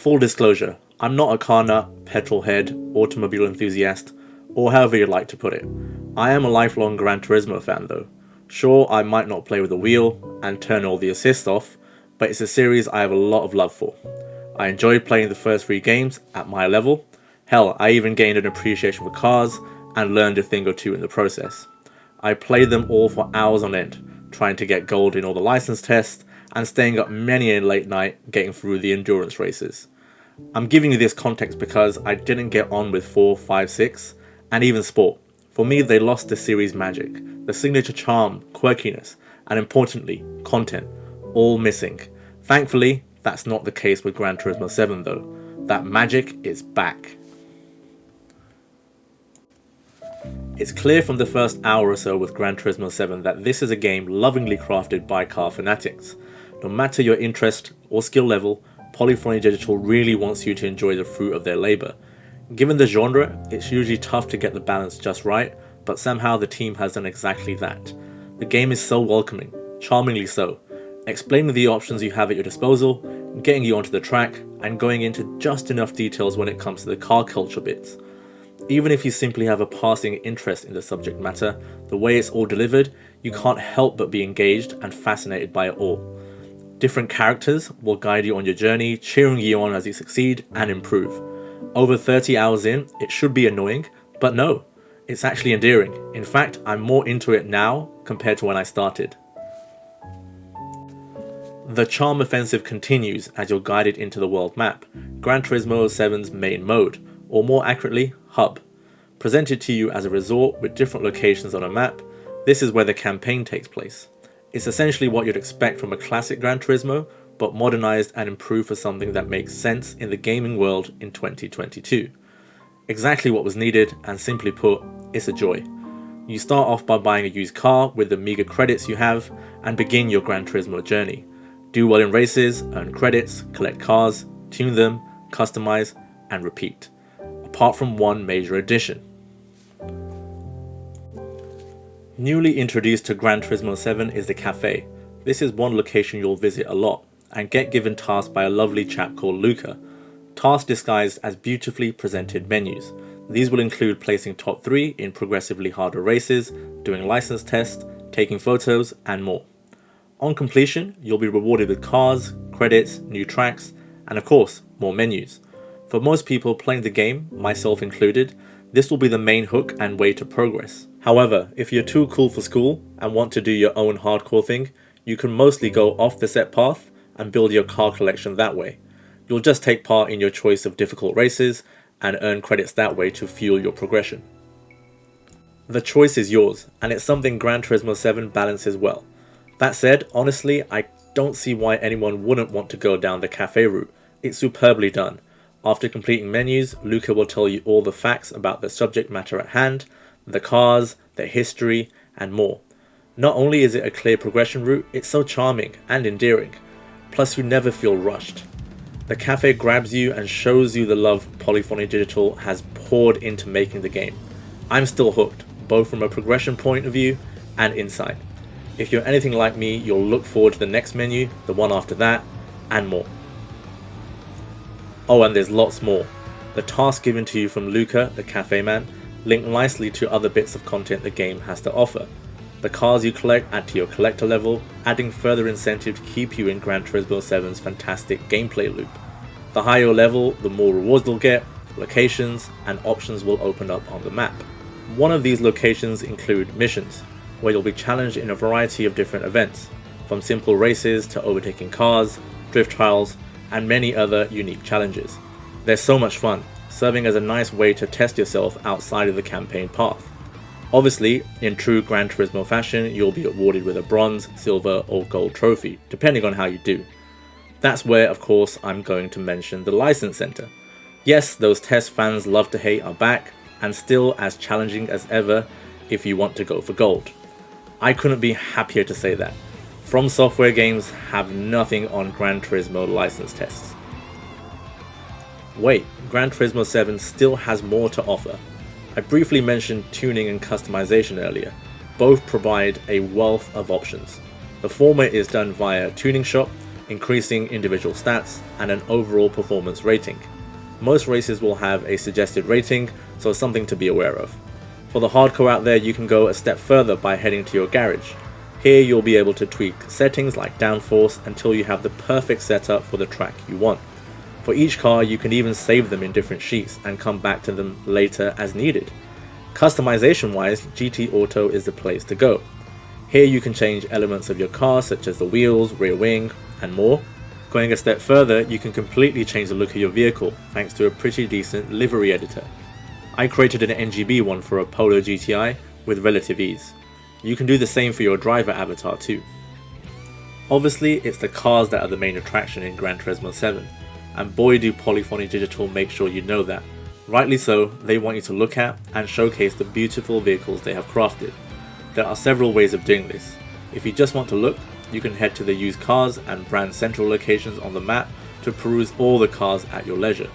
Full disclosure, I'm not a car nut, petrol head, automobile enthusiast, or however you'd like to put it. I am a lifelong Gran Turismo fan though. Sure, I might not play with the wheel and turn all the assists off, but it's a series I have a lot of love for. I enjoyed playing the first 3 games at my level. Hell, I even gained an appreciation for cars and learned a thing or two in the process. I played them all for hours on end, trying to get gold in all the license tests and staying up many a late night getting through the endurance races. I'm giving you this context because I didn't get on with 4, 5, 6, and even Sport. For me, they lost the series magic, the signature charm, quirkiness, and importantly, content, all missing. Thankfully, that's not the case with Gran Turismo 7 though. That magic is back. It's clear from the first hour or so with Gran Turismo 7 that this is a game lovingly crafted by car fanatics. No matter your interest or skill level, Polyphony Digital really wants you to enjoy the fruit of their labour. Given the genre, it's usually tough to get the balance just right, but somehow the team has done exactly that. The game is so welcoming, charmingly so, explaining the options you have at your disposal, getting you onto the track, and going into just enough details when it comes to the car culture bits. Even if you simply have a passing interest in the subject matter, the way it's all delivered, you can't help but be engaged and fascinated by it all. Different characters will guide you on your journey, cheering you on as you succeed and improve. Over 30 hours in, it should be annoying, but no, it's actually endearing. In fact, I'm more into it now compared to when I started. The charm offensive continues as you're guided into the world map, Gran Turismo 7's main mode, or more accurately, hub. Presented to you as a resort with different locations on a map, this is where the campaign takes place. It's essentially what you'd expect from a classic Gran Turismo, but modernized and improved for something that makes sense in the gaming world in 2022. Exactly what was needed, and simply put, it's a joy. You start off by buying a used car with the meager credits you have, and begin your Gran Turismo journey. Do well in races, earn credits, collect cars, tune them, customize, and repeat. Apart from one major addition. Newly introduced to Gran Turismo 7 is the cafe. This is one location you'll visit a lot, and get given tasks by a lovely chap called Luca. Tasks disguised as beautifully presented menus. These will include placing top 3 in progressively harder races, doing license tests, taking photos, and more. On completion, you'll be rewarded with cars, credits, new tracks, and of course, more menus. For most people playing the game, myself included, this will be the main hook and way to progress. However, if you're too cool for school and want to do your own hardcore thing, you can mostly go off the set path and build your car collection that way. You'll just take part in your choice of difficult races and earn credits that way to fuel your progression. The choice is yours, and it's something Gran Turismo 7 balances well. That said, honestly, I don't see why anyone wouldn't want to go down the cafe route. It's superbly done. After completing menus, Luca will tell you all the facts about the subject matter at hand, the cars, their history, and more. Not only is it a clear progression route, it's so charming and endearing. Plus, you never feel rushed. The cafe grabs you and shows you the love Polyphony Digital has poured into making the game. I'm still hooked, both from a progression point of view and insight. If you're anything like me, you'll look forward to the next menu, the one after that, and more. Oh, and there's lots more. The tasks given to you from Luca, the cafe man, link nicely to other bits of content the game has to offer. The cars you collect add to your collector level, adding further incentive to keep you in Gran Turismo 7's fantastic gameplay loop. The higher your level, the more rewards you'll get, locations, and options will open up on the map. One of these locations include missions, where you'll be challenged in a variety of different events, from simple races to overtaking cars, drift trials, and many other unique challenges. They're so much fun, serving as a nice way to test yourself outside of the campaign path. Obviously, in true Gran Turismo fashion, you'll be awarded with a bronze, silver, or gold trophy, depending on how you do. That's where, of course, I'm going to mention the License Center. Yes, those test fans love to hate are back, and still as challenging as ever if you want to go for gold. I couldn't be happier to say that. From Software games have nothing on Gran Turismo license tests. Wait, Gran Turismo 7 still has more to offer. I briefly mentioned tuning and customization earlier. Both provide a wealth of options. The former is done via a tuning shop, increasing individual stats, and an overall performance rating. Most races will have a suggested rating, so something to be aware of. For the hardcore out there, you can go a step further by heading to your garage. Here you'll be able to tweak settings like downforce until you have the perfect setup for the track you want. For each car, you can even save them in different sheets and come back to them later as needed. Customization wise, GT Auto is the place to go. Here you can change elements of your car such as the wheels, rear wing, and more. Going a step further, you can completely change the look of your vehicle thanks to a pretty decent livery editor. I created an NGB one for a Polo GTI with relative ease. You can do the same for your driver avatar too. Obviously, it's the cars that are the main attraction in Gran Turismo 7, and boy do Polyphony Digital make sure you know that. Rightly so, they want you to look at and showcase the beautiful vehicles they have crafted. There are several ways of doing this. If you just want to look, you can head to the used cars and brand central locations on the map to peruse all the cars at your leisure.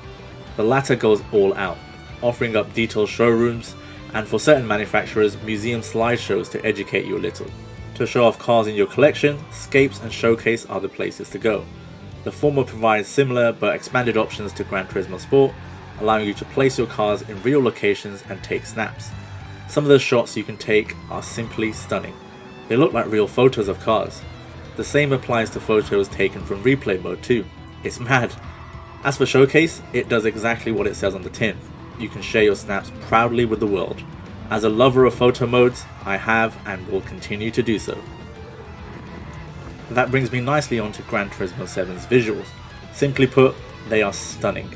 The latter goes all out, offering up detailed showrooms, and for certain manufacturers, museum slideshows to educate you a little. To show off cars in your collection, Scapes and Showcase are the places to go. The former provides similar but expanded options to Gran Turismo Sport, allowing you to place your cars in real locations and take snaps. Some of the shots you can take are simply stunning. They look like real photos of cars. The same applies to photos taken from replay mode too. It's mad. As for Showcase, it does exactly what it says on the tin. You can share your snaps proudly with the world. As a lover of photo modes, I have and will continue to do so. That brings me nicely on to Gran Turismo 7's visuals. Simply put, they are stunning.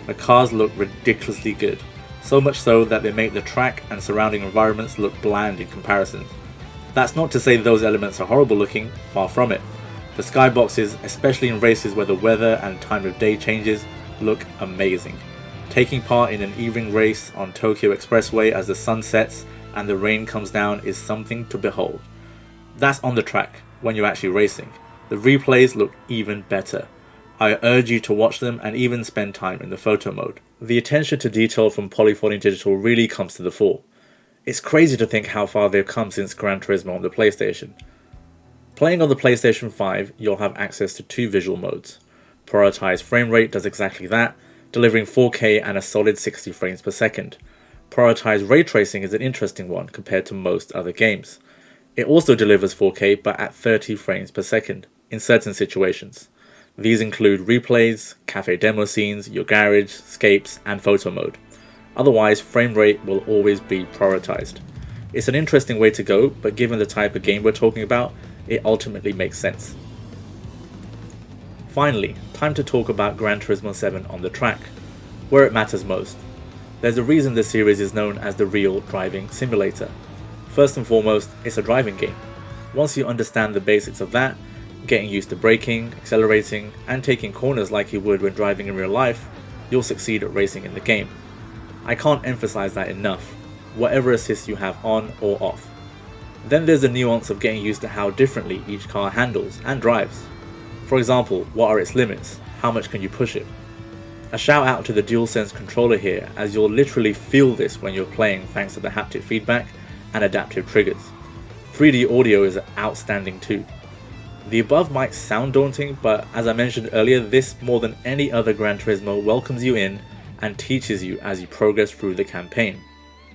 The cars look ridiculously good, so much so that they make the track and surrounding environments look bland in comparison. That's not to say those elements are horrible looking, far from it. The skyboxes, especially in races where the weather and time of day changes, look amazing. Taking part in an evening race on Tokyo Expressway as the sun sets and the rain comes down is something to behold. That's on the track, when you're actually racing. The replays look even better. I urge you to watch them and even spend time in the photo mode. The attention to detail from Polyphony Digital really comes to the fore. It's crazy to think how far they've come since Gran Turismo on the PlayStation. Playing on the PlayStation 5, you'll have access to two visual modes. Prioritized frame rate does exactly that, delivering 4K and a solid 60 frames per second. Prioritized ray tracing is an interesting one compared to most other games. It also delivers 4K but at 30 frames per second in certain situations. These include replays, cafe demo scenes, your garage, scapes, and photo mode. Otherwise, frame rate will always be prioritized. It's an interesting way to go, but given the type of game we're talking about, it ultimately makes sense. Finally, time to talk about Gran Turismo 7 on the track, where it matters most. There's a reason the series is known as the real driving simulator. First and foremost, it's a driving game. Once you understand the basics of that, getting used to braking, accelerating, and taking corners like you would when driving in real life, you'll succeed at racing in the game. I can't emphasize that enough, whatever assists you have on or off. Then there's the nuance of getting used to how differently each car handles and drives. For example, what are its limits? How much can you push it? A shout out to the DualSense controller here, as you'll literally feel this when you're playing thanks to the haptic feedback and adaptive triggers. 3D audio is outstanding too. The above might sound daunting, but as I mentioned earlier, this more than any other Gran Turismo welcomes you in and teaches you as you progress through the campaign.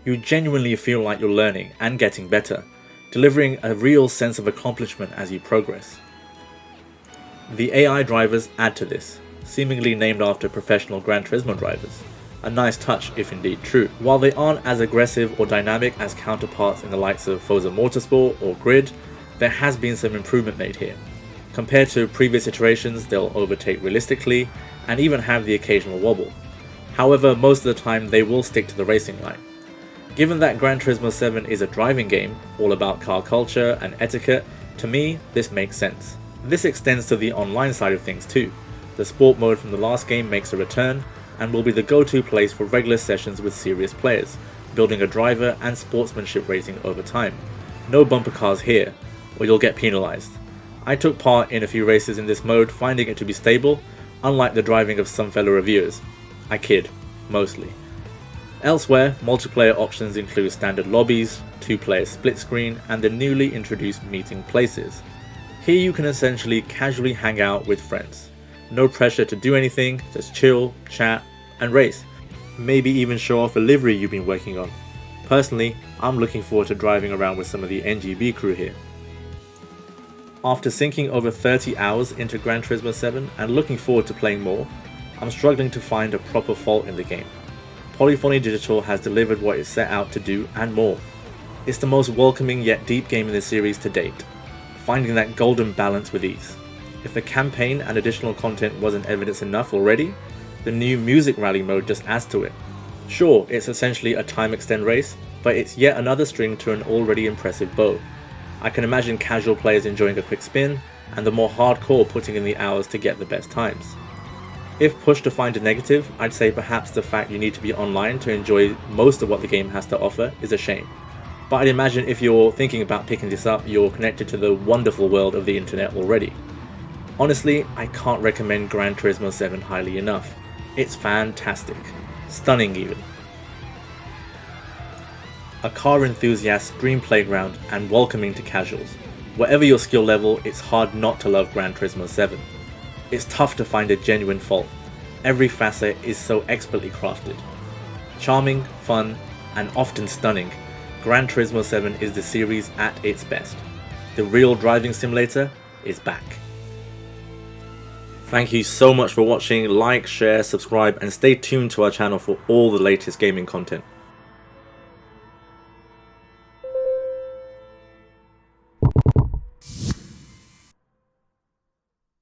You genuinely feel like you're learning and getting better, delivering a real sense of accomplishment as you progress. The AI drivers add to this, seemingly named after professional Gran Turismo drivers. A nice touch if indeed true. While they aren't as aggressive or dynamic as counterparts in the likes of Forza Motorsport or Grid, there has been some improvement made here. Compared to previous iterations, they'll overtake realistically and even have the occasional wobble. However, most of the time they will stick to the racing line. Given that Gran Turismo 7 is a driving game, all about car culture and etiquette, to me this makes sense. This extends to the online side of things too. The sport mode from the last game makes a return and will be the go-to place for regular sessions with serious players, building a driver and sportsmanship rating over time. No bumper cars here, or you'll get penalized. I took part in a few races in this mode, finding it to be stable, unlike the driving of some fellow reviewers. I kid, mostly. Elsewhere, multiplayer options include standard lobbies, 2-player split screen, and the newly introduced meeting places. Here you can essentially casually hang out with friends. No pressure to do anything, just chill, chat, and race. Maybe even show off a livery you've been working on. Personally, I'm looking forward to driving around with some of the NGB crew here. After sinking over 30 hours into Gran Turismo 7 and looking forward to playing more, I'm struggling to find a proper fault in the game. Polyphony Digital has delivered what it set out to do and more. It's the most welcoming yet deep game in the series to date, finding that golden balance with ease. If the campaign and additional content wasn't evidence enough already, the new music rally mode just adds to it. Sure, it's essentially a time extend race, but it's yet another string to an already impressive bow. I can imagine casual players enjoying a quick spin, and the more hardcore putting in the hours to get the best times. If pushed to find a negative, I'd say perhaps the fact you need to be online to enjoy most of what the game has to offer is a shame. But I'd imagine if you're thinking about picking this up, you're connected to the wonderful world of the internet already. Honestly, I can't recommend Gran Turismo 7 highly enough. It's fantastic. Stunning even. A car enthusiast's dream playground and welcoming to casuals. Whatever your skill level, it's hard not to love Gran Turismo 7. It's tough to find a genuine fault. Every facet is so expertly crafted. Charming, fun, and often stunning, Gran Turismo 7 is the series at its best. The real driving simulator is back. Thank you so much for watching. Like, share, subscribe, and stay tuned to our channel for all the latest gaming content.